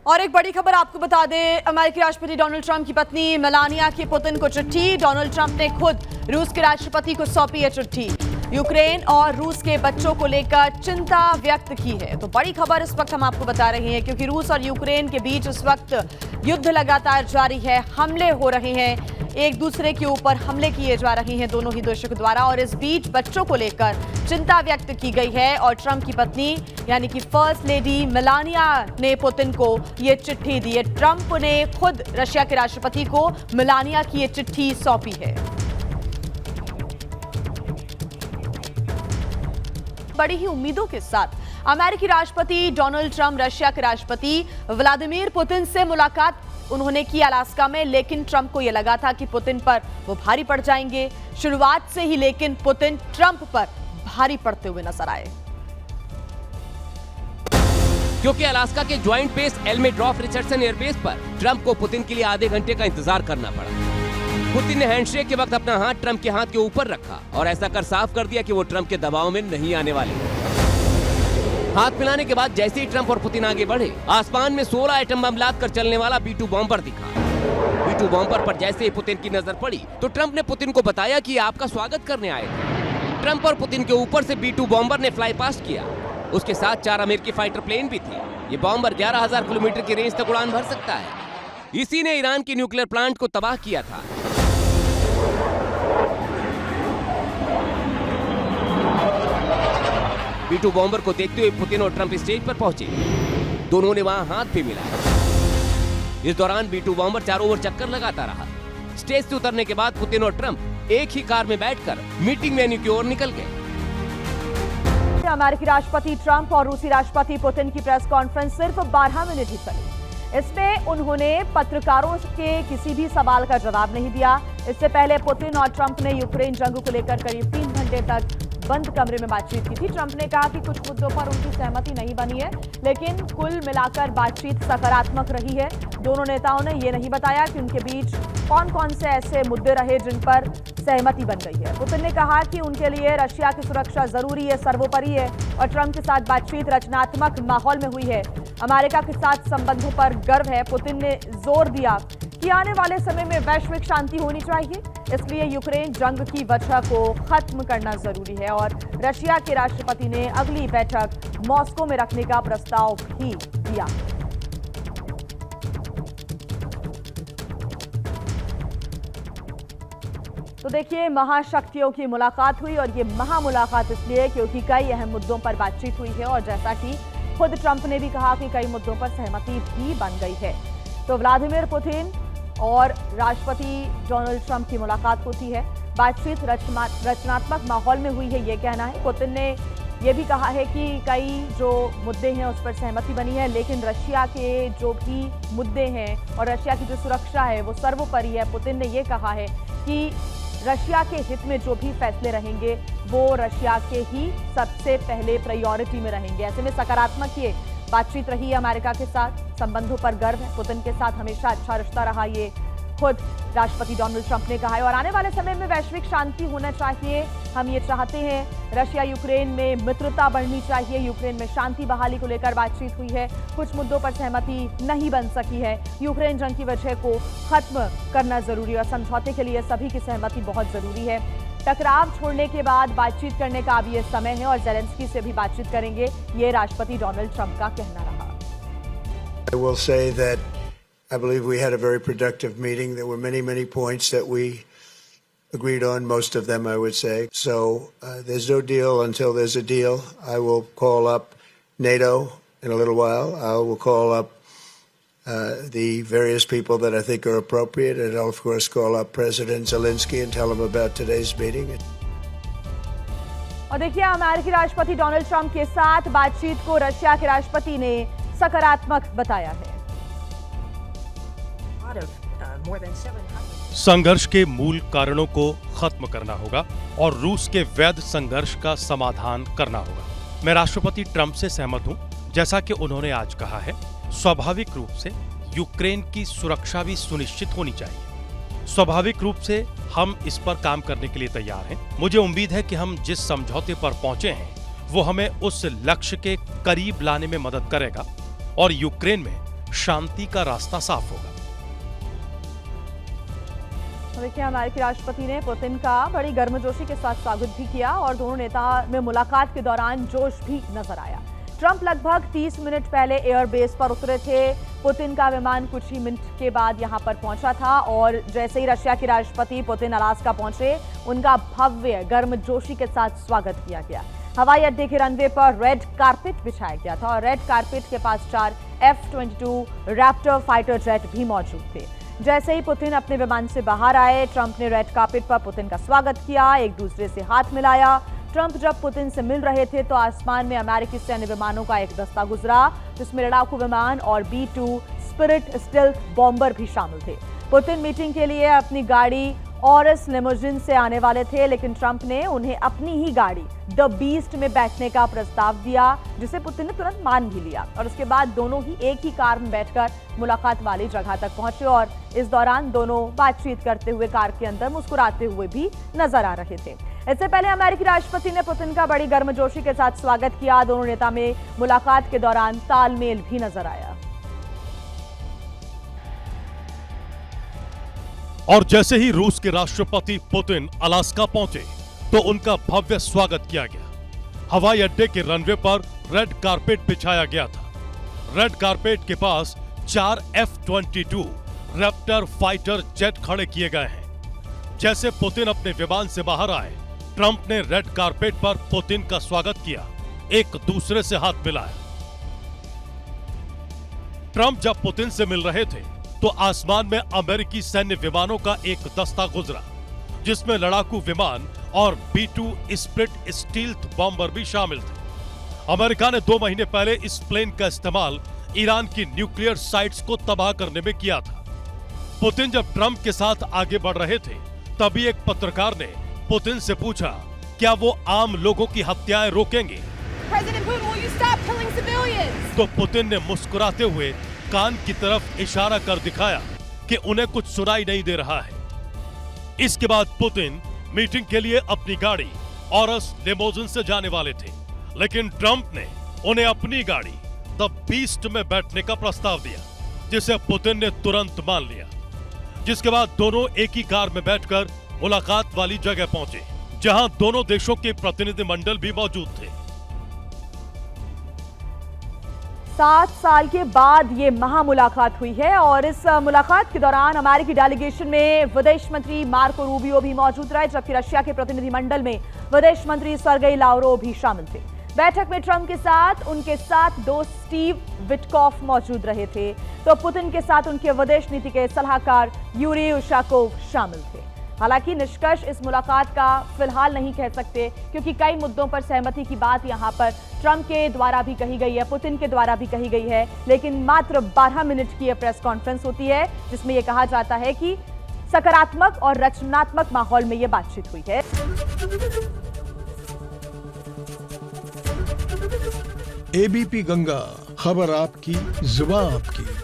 और एक बड़ी खबर आपको बता दें, अमेरिकी राष्ट्रपति डोनाल्ड ट्रंप की पत्नी मेलानिया की पुतिन को चिट्ठी। डोनाल्ड ट्रंप ने खुद रूस के राष्ट्रपति को सौंपी है चिट्ठी। यूक्रेन और रूस के बच्चों को लेकर चिंता व्यक्त की है। तो बड़ी खबर इस वक्त हम आपको बता रहे हैं, क्योंकि रूस और यूक्रेन के बीच इस वक्त युद्ध लगातार जारी है। हमले हो रहे हैं, एक दूसरे के ऊपर हमले किए जा रहे हैं दोनों ही देशों के द्वारा, और इस बीच बच्चों को लेकर चिंता व्यक्त की गई है। और ट्रंप की पत्नी यानी कि फर्स्ट लेडी मेलानिया ने पुतिन को ये चिट्ठी दी है। ट्रंप ने खुद रशिया के राष्ट्रपति को मेलानिया की ये चिट्ठी सौंपी है। बड़ी ही उम्मीदों के साथ अमेरिकी राष्ट्रपति डोनाल्ड ट्रंप रशिया के राष्ट्रपति व्लादिमीर पुतिन से मुलाकात उन्होंने की अलास्का में, लेकिन ट्रंप को यह लगा था कि पुतिन पर वो भारी पड़ जाएंगे शुरुआत से ही, लेकिन पुतिन ट्रंप पर भारी पड़ते हुए नजर आए। क्योंकि अलास्का के ज्वाइंट बेस एल्मेड्रॉफ रिचर्डसन एयरबेस पर ट्रंप को पुतिन के लिए आधे घंटे का इंतजार करना पड़ा। पुतिन ने हैंडशेक के वक्त अपना हाथ ट्रंप के हाथ के ऊपर रखा और ऐसा कर साफ कर दिया कि वो ट्रंप के दबाव में नहीं आने वाले। हाथ मिलाने के बाद जैसे ही ट्रंप और पुतिन आगे बढ़े, आसमान में 16 एटम बम लाद कर चलने वाला B-2 बॉम्बर दिखा। B-2 बॉम्बर पर जैसे ही पुतिन की नजर पड़ी तो ट्रंप ने पुतिन को बताया कि आपका स्वागत करने आए थे। ट्रंप और पुतिन के ऊपर से B-2 बॉम्बर ने फ्लाई पास्ट किया। उसके साथ 4 अमेरिकी फाइटर प्लेन भी थे। ये बॉम्बर 11,000 किलोमीटर की रेंज तक उड़ान भर सकता है। इसी ने ईरान की न्यूक्लियर प्लांट को तबाह किया था। B-2 बॉम्बर को देखते हुए पुतिन और ट्रंप स्टेज पर पहुंचे। दोनों ने वहां हाथ भी मिलाया। इस दौरान B-2 बॉम्बर चारों ओर चक्कर लगाता रहा। स्टेज से उतरने के बाद पुतिन और ट्रंप एक ही कार में बैठकर मीटिंग वेन्यू की ओर निकल गए। अमेरिकी राष्ट्रपति ट्रंप और रूसी राष्ट्रपति पुतिन की प्रेस कॉन्फ्रेंस सिर्फ 12 मिनट ही चली। इसमें उन्होंने पत्रकारों के किसी भी सवाल का जवाब नहीं दिया। इससे पहले पुतिन और ट्रंप ने यूक्रेन जंग को लेकर करीब 3 घंटे तक बंद कमरे में बातचीत की थी। ट्रंप ने कहा कि कुछ मुद्दों पर उनकी सहमति नहीं बनी है, लेकिन कुल मिलाकर बातचीत सकारात्मक रही है। दोनों नेताओं ने यह नहीं बताया कि उनके बीच कौन कौन से ऐसे मुद्दे रहे जिन पर सहमति बन गई है। पुतिन ने कहा कि उनके लिए रशिया की सुरक्षा जरूरी है, सर्वोपरि है, और ट्रंप के साथ बातचीत रचनात्मक माहौल में हुई है। अमेरिका के साथ संबंधों पर गर्व है। पुतिन ने जोर दिया कि आने वाले समय में वैश्विक शांति होनी चाहिए, इसलिए यूक्रेन जंग की वजह को खत्म करना जरूरी है। और रशिया के राष्ट्रपति ने अगली बैठक मॉस्को में रखने का प्रस्ताव भी दिया। तो देखिए, महाशक्तियों की मुलाकात हुई, और ये महामुलाकात इसलिए क्योंकि कई अहम मुद्दों पर बातचीत हुई है, और जैसा कि खुद ट्रंप ने भी कहा कि कई मुद्दों पर सहमति भी बन गई है। तो व्लादिमीर पुतिन और राष्ट्रपति डोनाल्ड ट्रंप की मुलाकात होती है। बातचीत रचनात्मक माहौल में हुई है, ये कहना है। पुतिन ने यह भी कहा है कि कई जो मुद्दे हैं उस पर सहमति बनी है, लेकिन रशिया के जो भी मुद्दे हैं और रशिया की जो सुरक्षा है वो सर्वोपरि है। पुतिन ने यह कहा है कि रशिया के हित में जो भी फैसले रहेंगे वो रशिया के ही सबसे पहले प्रायोरिटी में रहेंगे। ऐसे में सकारात्मक ये बातचीत रही है। अमेरिका के साथ संबंधों पर गर्व है। पुतिन के साथ हमेशा अच्छा रिश्ता रहा, ये खुद राष्ट्रपति डोनाल्ड ट्रंप ने कहा है। और आने वाले समय में वैश्विक शांति होना चाहिए, हम ये चाहते हैं। रशिया यूक्रेन में मित्रता बढ़नी चाहिए। यूक्रेन में शांति बहाली को लेकर बातचीत हुई है। कुछ मुद्दों पर सहमति नहीं बन सकी है। यूक्रेन जंग की वजह को खत्म करना जरूरी है, और समझौते के लिए सभी की सहमति बहुत जरूरी है। टकराव छोड़ने के बाद बातचीत करने का अब ये समय है, और ज़ेलेंस्की से भी बातचीत करेंगे, ये राष्ट्रपति डोनाल्ड ट्रंप का कहना रहा। I will say that I believe we had a very productive meeting. There were many points that we agreed on, most of them I would say. So there's no deal until there's a deal. I will call up NATO in a little while. I will call up the various people that I think are appropriate, and I'll of course call up President Zelensky and tell him about today's meeting. और देखिए, अमेरिकी राष्ट्रपति Donald Trump के साथ बातचीत को Russia के राष्ट्रपति ने सकारात्मक बताया है। संघर्ष के मूल कारणों को खत्म करना होगा और रूस के वैध संघर्ष का समाधान करना होगा। मैं राष्ट्रपति ट्रंप से सहमत हूं। जैसा कि उन्होंने आज कहा है, स्वाभाविक रूप से यूक्रेन की सुरक्षा भी सुनिश्चित होनी चाहिए। स्वाभाविक रूप से हम इस पर काम करने के लिए तैयार हैं। मुझे उम्मीद है कि हम जिस समझौते पर पहुंचे हैं वो हमें उस लक्ष्य के करीब लाने में मदद करेगा और यूक्रेन में शांति का रास्ता साफ होगा। देखिए, अमेरिकी राष्ट्रपति ने पुतिन का बड़ी गर्मजोशी के साथ स्वागत भी किया और दोनों नेता में मुलाकात के दौरान जोश भी नजर आया। ट्रंप लगभग 30 मिनट पहले एयरबेस पर उतरे थे। पुतिन का विमान कुछ ही मिनट के बाद यहां पर पहुंचा था और जैसे ही रशिया के राष्ट्रपति पुतिन अलास्का पहुंचे, उनका भव्य गर्मजोशी के साथ स्वागत किया गया। हवाई अड्डे के रनवे पर रेड कारपेट बिछाया गया था और रेड कारपेट के पास 4 F-22 रैप्टर फाइटर जेट भी मौजूद थे। जैसे ही पुतिन अपने विमान से बाहर आए, ट्रंप ने रेड कार्पेट पर पुतिन का स्वागत किया, एक दूसरे से हाथ मिलाया। ट्रंप जब पुतिन से मिल रहे थे तो आसमान में अमेरिकी सैन्य विमानों का एक दस्ता गुजरा, जिसमें लड़ाकू विमान और B-2 स्पिरिट स्टेल्थ बॉम्बर भी शामिल थे। पुतिन मीटिंग के लिए अपनी गाड़ी ऑरस लिमोजिन से आने वाले थे, लेकिन ट्रंप ने उन्हें अपनी ही गाड़ी द बीस्ट में बैठने का प्रस्ताव दिया, जिसे पुतिन ने तुरंत मान भी लिया और उसके बाद दोनों ही एक ही कार में बैठकर मुलाकात वाली जगह तक पहुंचे और इस दौरान दोनों बातचीत करते हुए कार के अंदर मुस्कुराते हुए भी नजर आ रहे थे। इससे पहले अमेरिकी राष्ट्रपति ने पुतिन का बड़ी गर्मजोशी के साथ स्वागत किया। दोनों नेता में मुलाकात के दौरान तालमेल भी नजर आया। और जैसे ही रूस के राष्ट्रपति पुतिन अलास्का पहुंचे तो उनका भव्य स्वागत किया गया। हवाई अड्डे के रनवे पर रेड कारपेट बिछाया गया था। रेड कारपेट के पास 4 F-22 रैप्टर फाइटर जेट खड़े किए गए हैं। जैसे पुतिन अपने विमान से बाहर आए, ट्रंप ने रेड कारपेट पर पुतिन का स्वागत किया, एक दूसरे से हाथ मिलाया। ट्रंप जब पुतिन से मिल रहे थे तो आसमान में अमेरिकी सैन्य विमानों का एक दस्ता गुजरा, जिसमें लड़ाकू विमान और B-2 स्पिरिट स्टील्थ बॉम्बर भी शामिल थे। अमेरिका ने 2 महीने पहले इस प्लेन का इस्तेमाल ईरान की न्यूक्लियर साइट्स को तबाह करने में किया था। पुतिन जब ट्रंप के साथ आगे बढ़ रहे थे, तभी एक पत्रकार ने पुतिन से पूछा, क्या वो आम लोगों की हत्याएं रोकेंगे? तो पुतिन ने मुस्कुराते हुए कान की तरफ इशारा कर दिखाया कि उन्हें कुछ सुनाई नहीं दे रहा है। इसके बाद पुतिन मीटिंग के लिए अपनी गाड़ी ऑरस लिमोजिन से जाने वाले थे, लेकिन ट्रंप ने उन्हें अपनी गाड़ी द बीस्ट में बैठने का प्रस्ताव दिया, जिसे पुतिन ने तुरंत मान लिया। जिसके बाद दोनों एक ही कार में बैठकर मुलाकात वाली जगह पहुंचे, जहां दोनों देशों के प्रतिनिधिमंडल भी मौजूद थे। 7 साल के बाद ये महामुलाकात हुई है और इस मुलाकात के दौरान अमेरिकी डेलीगेशन में विदेश मंत्री मार्को रूबियो भी मौजूद रहे, जबकि रशिया के प्रतिनिधिमंडल में विदेश मंत्री सर्गेई लावरोव भी शामिल थे। बैठक में ट्रंप के साथ उनके साथ दोस्त स्टीव विटकॉफ मौजूद रहे थे, तो पुतिन के साथ उनके विदेश नीति के सलाहकार यूरी उशाकोव शामिल थे। हालांकि निष्कर्ष इस मुलाकात का फिलहाल नहीं कह सकते, क्योंकि कई मुद्दों पर सहमति की बात यहां पर ट्रंप के द्वारा भी कही गई है, पुतिन के द्वारा भी कही गई है, लेकिन मात्र 12 मिनट की यह प्रेस कॉन्फ्रेंस होती है, जिसमें यह कहा जाता है कि सकारात्मक और रचनात्मक माहौल में यह बातचीत हुई है। एबीपी गंगा, खबर आपकी, जुबान आपकी।